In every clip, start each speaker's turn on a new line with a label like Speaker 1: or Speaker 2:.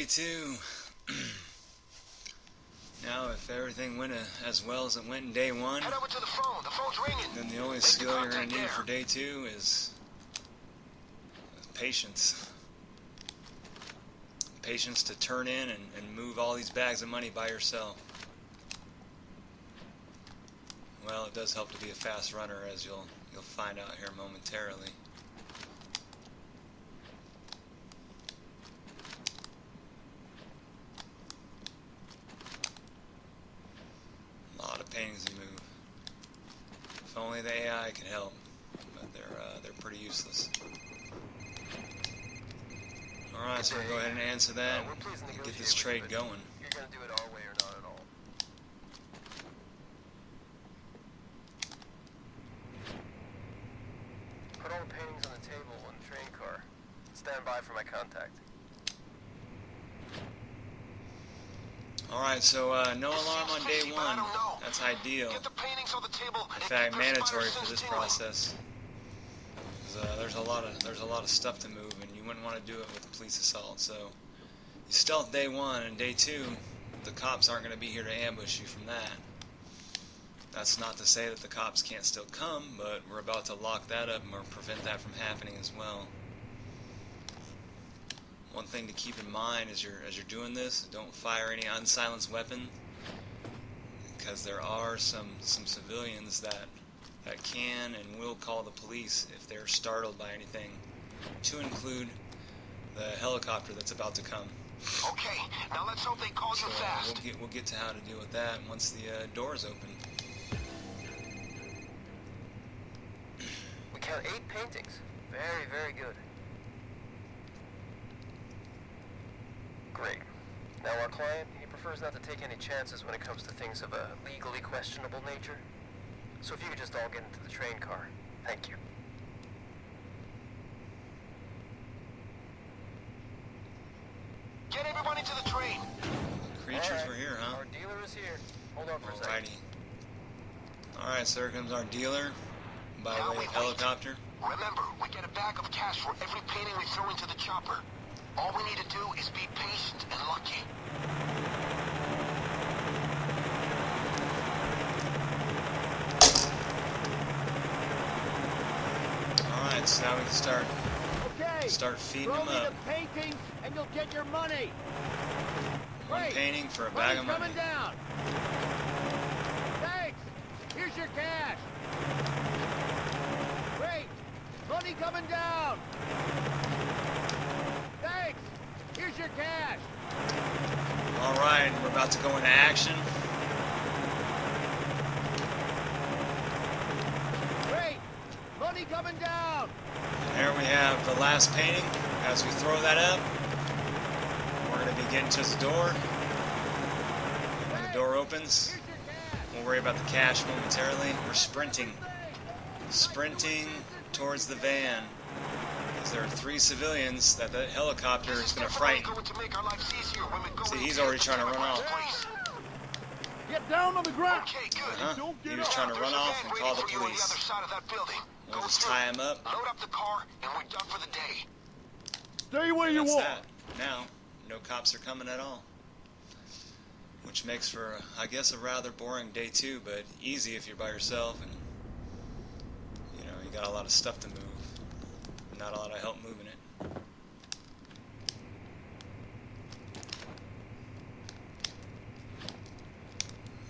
Speaker 1: day 2. Now, if everything went as well as it went in day 1,
Speaker 2: Head over to the phone. The phone's ringing.
Speaker 1: then the only skill you're going to need for day 2 is patience. Patience to turn in and move all these bags of money by yourself. Well, it does help to be a fast runner, as you'll find out here momentarily. A lot of paintings to move. If only the AI could help, but they're pretty useless. All right, so we'll go ahead and answer that and get this trade going.
Speaker 2: You're gonna do it our way or not at all. Put all the paintings on the table on the train car. Stand by for my contact.
Speaker 1: Alright, so no alarm on day 1. That's ideal.
Speaker 2: Get the paintings on the table.
Speaker 1: In fact, mandatory for this process. There's a lot of stuff to move, and you wouldn't want to do it with police assault. So you stealth day 1, and day 2, the cops aren't going to be here to ambush you from that. That's not to say that the cops can't still come, but we're about to lock that up or prevent that from happening as well. One thing to keep in mind as you're doing this, don't fire any unsilenced weapon, because there are some civilians that can and will call the police if they're startled by anything, to include the helicopter that's about to come.
Speaker 2: Okay, now let's hope they call you fast.
Speaker 1: We'll get to how to deal with that once the doors open.
Speaker 2: We count 8 paintings. Very, very good. Great. Now our client, he prefers not to take any chances when it comes to things of a legally questionable nature. So if you could just all get into the train car. Thank you. Get everyone into the train.
Speaker 1: Creatures were here, huh?
Speaker 2: Our dealer is here. Hold on for a second.
Speaker 1: Alright, so here comes our dealer by way of helicopter.
Speaker 2: Remember, we get a bag of cash for every painting we throw into the chopper. All we need to do is be patient and lucky.
Speaker 1: Alright, so now we can start feeding them up.
Speaker 3: The paintings and you'll get your money.
Speaker 1: One painting for a bag of money.
Speaker 3: Coming down. Thanks. Here's your cash. Wait. Money coming down. Thanks. Here's your cash.
Speaker 1: Alright, we're about to go into action.
Speaker 3: Wait. Money coming down.
Speaker 1: There we have the last painting. As we throw that up, we're going to be getting to the door. And when the door opens, we'll worry about the cash momentarily. We're sprinting towards the van, because there are 3 civilians that the helicopter is going to frighten. See, he's already trying to run off.
Speaker 3: Get down on the ground.
Speaker 2: Okay, good.
Speaker 1: He was trying to run off and call the police. We'll just tie him up.
Speaker 2: Load up the car, and we're done for the day.
Speaker 3: Stay where you
Speaker 1: That's
Speaker 3: are.
Speaker 1: that. Now, no cops are coming at all. Which makes for, I guess, a rather boring day 2, but easy if you're by yourself and, you know, you got a lot of stuff to move. Not a lot of help moving it.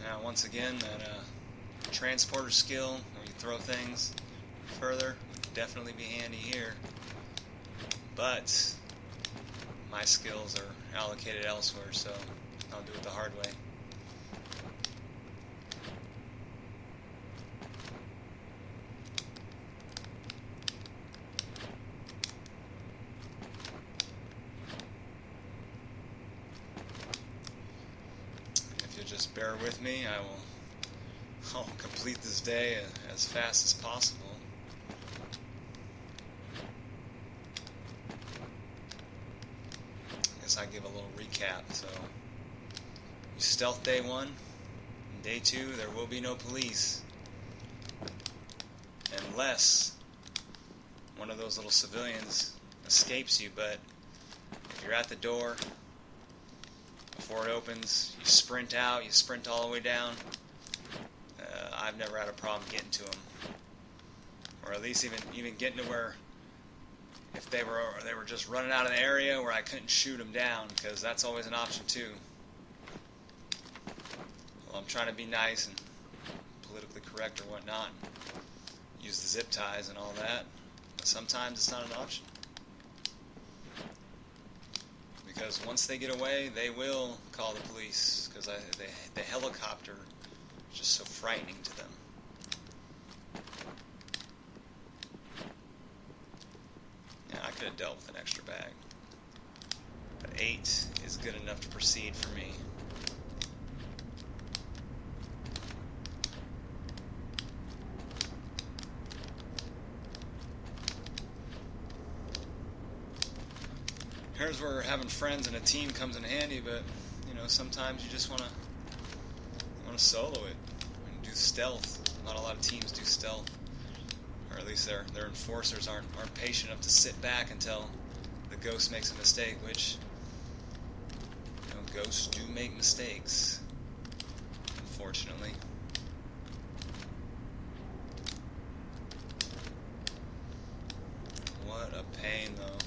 Speaker 1: Now, once again, that transporter skill, where you throw things further, would definitely be handy here. But my skills are allocated elsewhere, so I'll do it the hard way. If you'll just bear with me, I'll complete this day as fast as possible. I give a little recap. So, you stealth day 1. Day 2, there will be no police. Unless one of those little civilians escapes you, but if you're at the door before it opens. You sprint out, you sprint all the way down. I've never had a problem getting to them, or at least even getting to where if they were just running out of the area where I couldn't shoot them down, because that's always an option too. Well, I'm trying to be nice and politically correct or whatnot, use the zip ties and all that, but sometimes it's not an option. Because once they get away, they will call the police, because the helicopter is just so frightening to them. Yeah, I could have dealt with an extra bag, but 8 is good enough to proceed for me. Here's where having friends and a team comes in handy, but you know, sometimes you just want to solo it and do stealth. Not a lot of teams do stealth, or at least their enforcers aren't patient enough to sit back until the ghost makes a mistake, which, you know, ghosts do make mistakes, unfortunately. What a pain, though.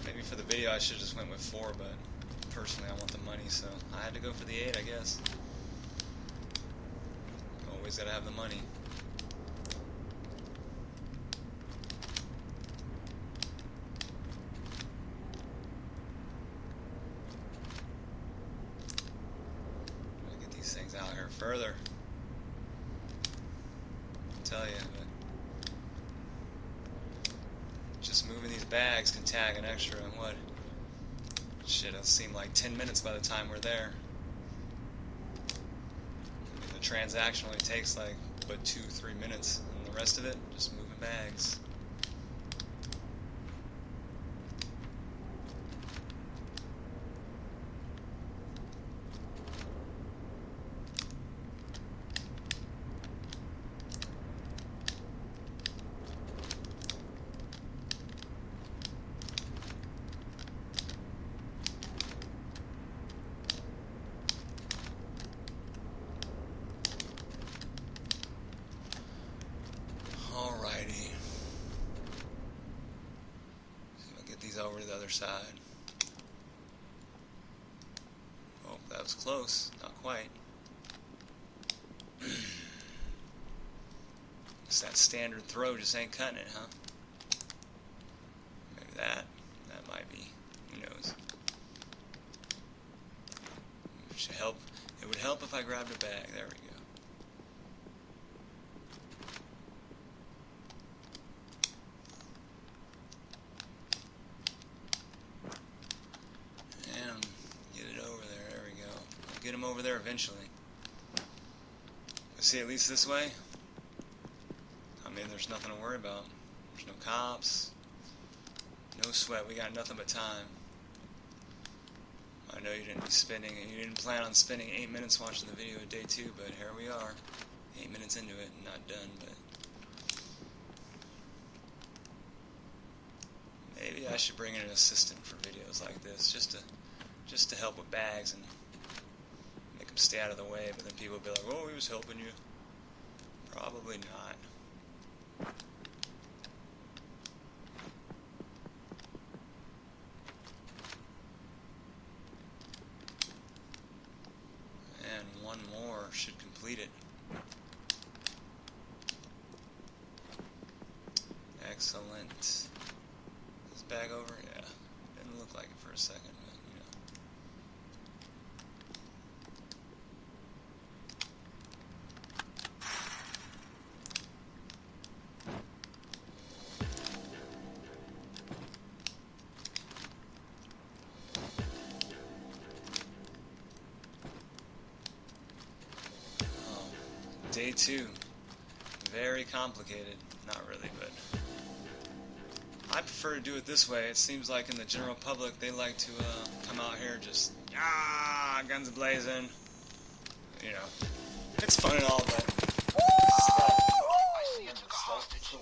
Speaker 1: Maybe for the video I should have just went with 4, but personally I want the money, so I had to go for the 8, I guess. Always gotta have the money. Gotta get these things out here further. I'll tell you, but just moving these bags can tag an extra, and what? Shit, it'll seem like 10 minutes by the time we're there. I mean, the transaction only takes like, but 2-3 minutes, and the rest of it, just moving bags. Over to the other side. Oh, that was close. Not quite. It's that standard throw just ain't cutting it, huh? Maybe that might be. Who knows? It should help. It would help if I grabbed a bag. There we go. Get him over there eventually. But see, at least this way, I mean, there's nothing to worry about. There's no cops, no sweat. We got nothing but time. I know you didn't plan on spending 8 minutes watching the video of day 2, but here we are, 8 minutes into it, not done. But maybe I should bring in an assistant for videos like this, just to help with bags and make them stay out of the way, but then people will be like, oh, he was helping you. Probably not. And one more should complete it. Excellent. Is this bag over? Yeah. Didn't look like it for a second, but you know. Day 2. Very complicated. Not really, but I prefer to do it this way. It seems like in the general public they like to come out here just guns blazing. You know, it's fun and all, but
Speaker 4: I see you took a hostage. So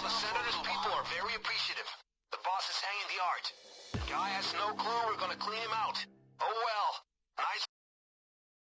Speaker 4: the senator's people are very appreciative. The boss is hanging the art. Guy has no clue we're gonna clean him out. Oh well. Nice